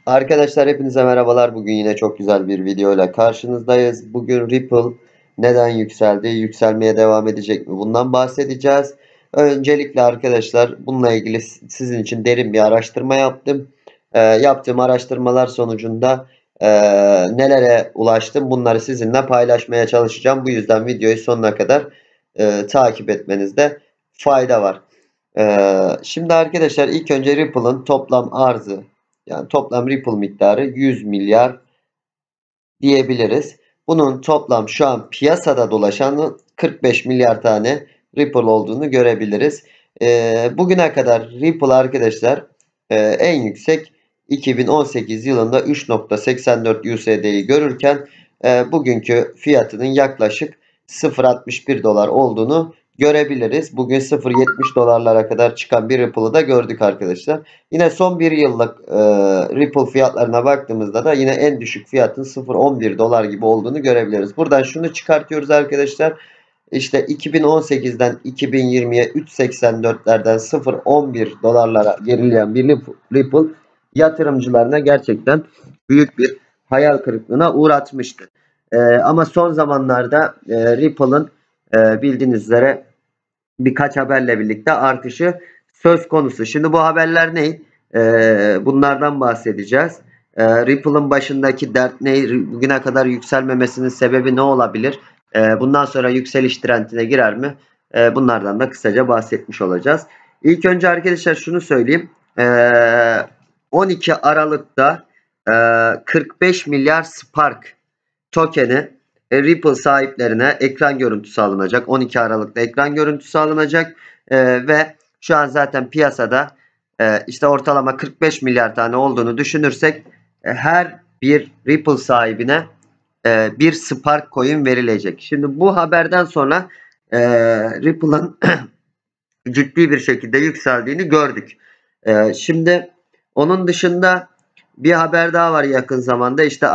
Arkadaşlar hepinize merhabalar. Bugün yine çok güzel bir videoyla karşınızdayız. Bugün Ripple neden yükseldi, yükselmeye devam edecek mi? Bundan bahsedeceğiz. Öncelikle arkadaşlar bununla ilgili sizin için derin bir araştırma yaptım. Yaptığım araştırmalar sonucunda e, nelere ulaştım bunları sizinle paylaşmaya çalışacağım. Bu yüzden videoyu sonuna kadar takip etmenizde fayda var. Şimdi arkadaşlar ilk önce Ripple'ın toplam arzı yani toplam Ripple miktarı 100 milyar diyebiliriz. Bunun toplam şu an piyasada dolaşan 45 milyar tane Ripple olduğunu görebiliriz. Bugüne kadar Ripple arkadaşlar en yüksek 2018 yılında 3.84 USD'yi görürken bugünkü fiyatının yaklaşık 0.61 dolar olduğunu görebiliriz. Bugün 0.70 dolarlara kadar çıkan bir Ripple'ı da gördük arkadaşlar. Yine son bir yıllık Ripple fiyatlarına baktığımızda da yine en düşük fiyatın 0.11 dolar gibi olduğunu görebiliriz. Buradan şunu çıkartıyoruz arkadaşlar. İşte 2018'den 2020'ye 3.84'lerden 0.11 dolarlara gerileyen bir Ripple yatırımcılarına gerçekten büyük bir hayal kırıklığına uğratmıştı. Ama son zamanlarda Ripple'ın bildiğiniz üzere birkaç haberle birlikte artışı söz konusu. Şimdi bu haberler ne? Bunlardan bahsedeceğiz. Ripple'ın başındaki dert ne? Bugüne kadar yükselmemesinin sebebi ne olabilir? Bundan sonra yükseliş trendine girer mi? Bunlardan da kısaca bahsetmiş olacağız. İlk önce arkadaşlar şunu söyleyeyim. 12 Aralık'ta 45 milyar Spark token'i Ripple sahiplerine ekran görüntüsü alınacak. 12 Aralık'ta ekran görüntüsü alınacak. Ve şu an zaten piyasada işte ortalama 45 milyar tane olduğunu düşünürsek her bir Ripple sahibine bir Spark coin verilecek. Şimdi bu haberden sonra Ripple'ın ciddi bir şekilde yükseldiğini gördük. Şimdi onun dışında bir haber daha var yakın zamanda. İşte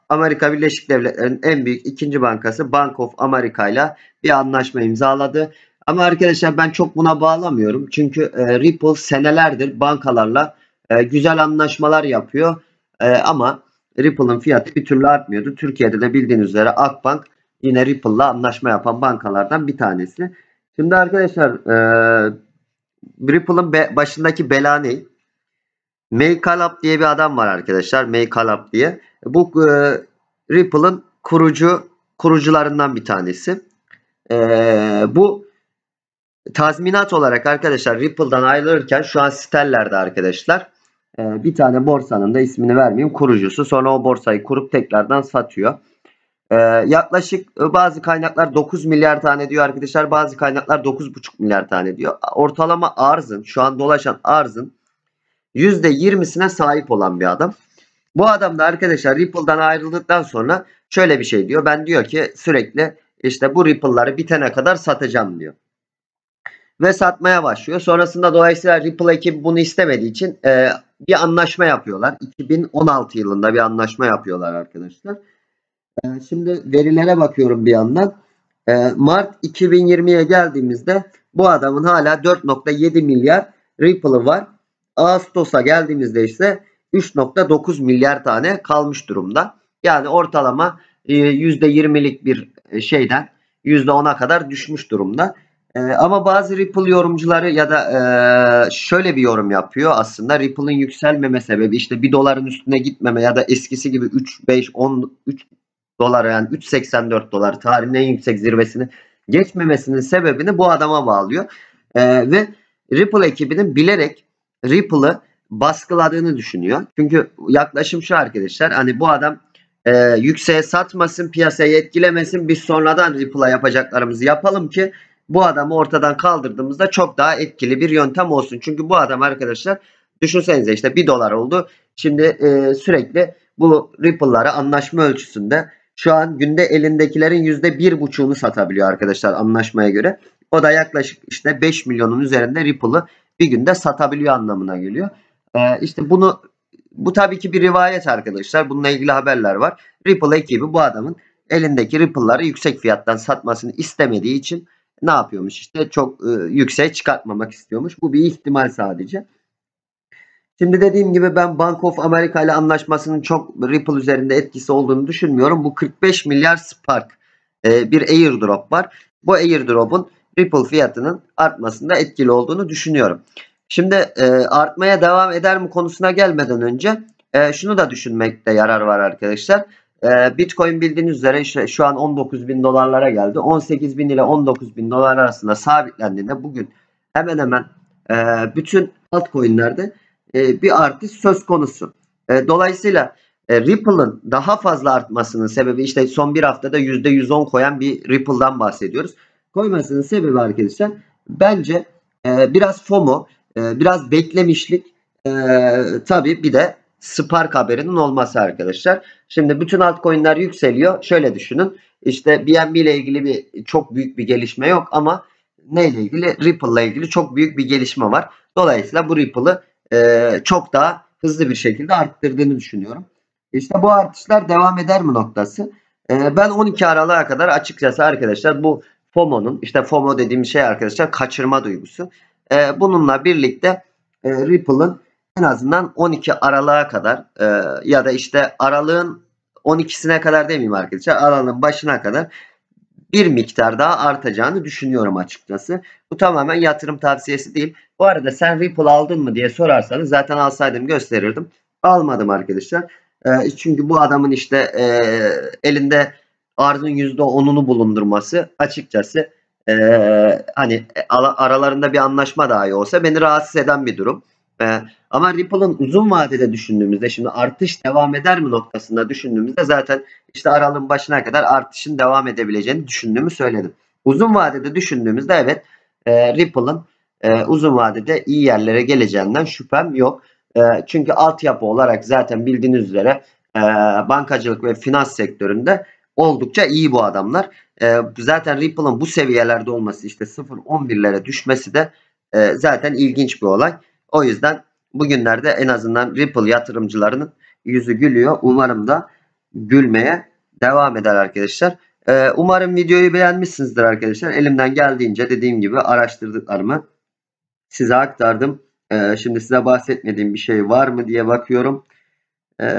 Amerika Birleşik Devletleri'nin en büyük ikinci bankası Bank of America ile bir anlaşma imzaladı. Ama arkadaşlar ben çok buna bağlamıyorum. Çünkü Ripple senelerdir bankalarla güzel anlaşmalar yapıyor. Ama Ripple'ın fiyatı bir türlü artmıyordu. Türkiye'de de bildiğiniz üzere Akbank yine Ripple'la anlaşma yapan bankalardan bir tanesi. Şimdi arkadaşlar Ripple'ın başındaki bela ne? May Calab diye bir adam var arkadaşlar. May Calab diye. Bu Ripple'ın kurucularından bir tanesi. Bu tazminat olarak arkadaşlar Ripple'dan ayrılırken şu an Stellar'da arkadaşlar bir tane borsanın da ismini vermeyeyim kurucusu. Sonra o borsayı kurup tekrardan satıyor. Yaklaşık bazı kaynaklar 9 milyar tane diyor arkadaşlar. Bazı kaynaklar 9,5 milyar tane diyor. Ortalama arzın şu an dolaşan arzın %20'sine sahip olan bir adam. Bu adam da arkadaşlar Ripple'dan ayrıldıktan sonra şöyle bir şey diyor. Ben diyor ki sürekli işte bu Ripple'ları bitene kadar satacağım diyor. Ve satmaya başlıyor. Sonrasında dolayısıyla Ripple ekibi bunu istemediği için bir anlaşma yapıyorlar. 2016 yılında bir anlaşma yapıyorlar arkadaşlar. Şimdi verilere bakıyorum bir yandan. Mart 2020'ye geldiğimizde bu adamın hala 4,7 milyar Ripple'ı var. Ağustos'a geldiğimizde ise 3,9 milyar tane kalmış durumda. Yani ortalama %20'lik bir şeyden %10'a kadar düşmüş durumda. Ama bazı Ripple yorumcuları ya da şöyle bir yorum yapıyor aslında. Ripple'ın yükselmeme sebebi işte 1 doların üstüne gitmeme ya da eskisi gibi 3, 5, 10, 3 dolar yani 3,84 dolar tarihin en yüksek zirvesini geçmemesinin sebebini bu adama bağlıyor. Ve Ripple ekibinin bilerek Ripple'ı baskıladığını düşünüyor. Çünkü yaklaşım şu arkadaşlar, hani bu adam yükseğe satmasın, piyasayı etkilemesin, biz sonradan Ripple'a yapacaklarımızı yapalım ki bu adamı ortadan kaldırdığımızda çok daha etkili bir yöntem olsun. Çünkü bu adam arkadaşlar düşünsenize işte 1 dolar oldu. Şimdi sürekli bu Ripple'ları anlaşma ölçüsünde şu an günde elindekilerin %1,5'unu satabiliyor arkadaşlar anlaşmaya göre. O da yaklaşık işte 5 milyonun üzerinde Ripple'ı bir günde satabiliyor anlamına geliyor. İşte bu tabii ki bir rivayet arkadaşlar. Bununla ilgili haberler var. Ripple ekibi bu adamın elindeki Ripple'ları yüksek fiyattan satmasını istemediği için ne yapıyormuş? İşte çok yükseğe çıkartmamak istiyormuş. Bu bir ihtimal sadece. Şimdi dediğim gibi ben Bank of America ile anlaşmasının çok Ripple üzerinde etkisi olduğunu düşünmüyorum. Bu 45 milyar Spark bir airdrop var. Bu airdrop'un Ripple fiyatının artmasında etkili olduğunu düşünüyorum. Şimdi artmaya devam eder mi konusuna gelmeden önce şunu da düşünmekte yarar var arkadaşlar. Bitcoin bildiğiniz üzere işte şu an 19 bin dolarlara geldi. 18 bin ile 19 bin dolar arasında sabitlendiğinde bugün hemen hemen bütün altcoin'lerde bir artış söz konusu. Dolayısıyla Ripple'ın daha fazla artmasının sebebi işte son bir haftada %110 koyan bir Ripple'dan bahsediyoruz. Koymasının sebebi arkadaşlar bence biraz FOMO, biraz beklemişlik, tabii bir de Spark haberinin olması arkadaşlar. Şimdi bütün altcoin'ler yükseliyor. Şöyle düşünün. İşte BNB ile ilgili çok büyük bir gelişme yok ama neyle ilgili? Ripple ile ilgili çok büyük bir gelişme var. Dolayısıyla bu Ripple'ı çok daha hızlı bir şekilde arttırdığını düşünüyorum. İşte bu artışlar devam eder mi noktası. Ben 12 Aralık'a kadar açıkçası arkadaşlar bu FOMO'nun, işte FOMO dediğim şey arkadaşlar kaçırma duygusu. Bununla birlikte Ripple'ın en azından 12 Aralık'a kadar ya da işte aralığın 12'sine kadar demeyeyim arkadaşlar, aralığın başına kadar bir miktar daha artacağını düşünüyorum açıkçası. Bu tamamen yatırım tavsiyesi değil. Bu arada sen Ripple aldın mı diye sorarsanız zaten alsaydım gösterirdim. Almadım arkadaşlar. Çünkü bu adamın işte elinde arzın %10'unu bulundurması açıkçası hani aralarında bir anlaşma dahi olsa beni rahatsız eden bir durum. Ama Ripple'ın uzun vadede düşündüğümüzde, şimdi artış devam eder mi noktasında düşündüğümüzde zaten işte aralığın başına kadar artışın devam edebileceğini düşündüğümü söyledim. Uzun vadede düşündüğümüzde evet, Ripple'ın uzun vadede iyi yerlere geleceğinden şüphem yok. Çünkü altyapı olarak zaten bildiğiniz üzere bankacılık ve finans sektöründe oldukça iyi bu adamlar. Zaten Ripple'ın bu seviyelerde olması, işte 0.11'lere düşmesi de zaten ilginç bir olay. O yüzden bugünlerde en azından Ripple yatırımcılarının yüzü gülüyor. Umarım da gülmeye devam eder arkadaşlar. Umarım videoyu beğenmişsinizdir arkadaşlar. Elimden geldiğince dediğim gibi araştırdıklarımı size aktardım. Şimdi size bahsetmediğim bir şey var mı diye bakıyorum.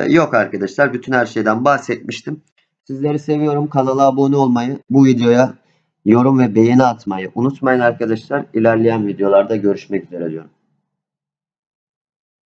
Yok arkadaşlar. Bütün her şeyden bahsetmiştim. Sizleri seviyorum. Kanala abone olmayı, bu videoya yorum ve beğeni atmayı unutmayın arkadaşlar. İlerleyen videolarda görüşmek üzere diyorum.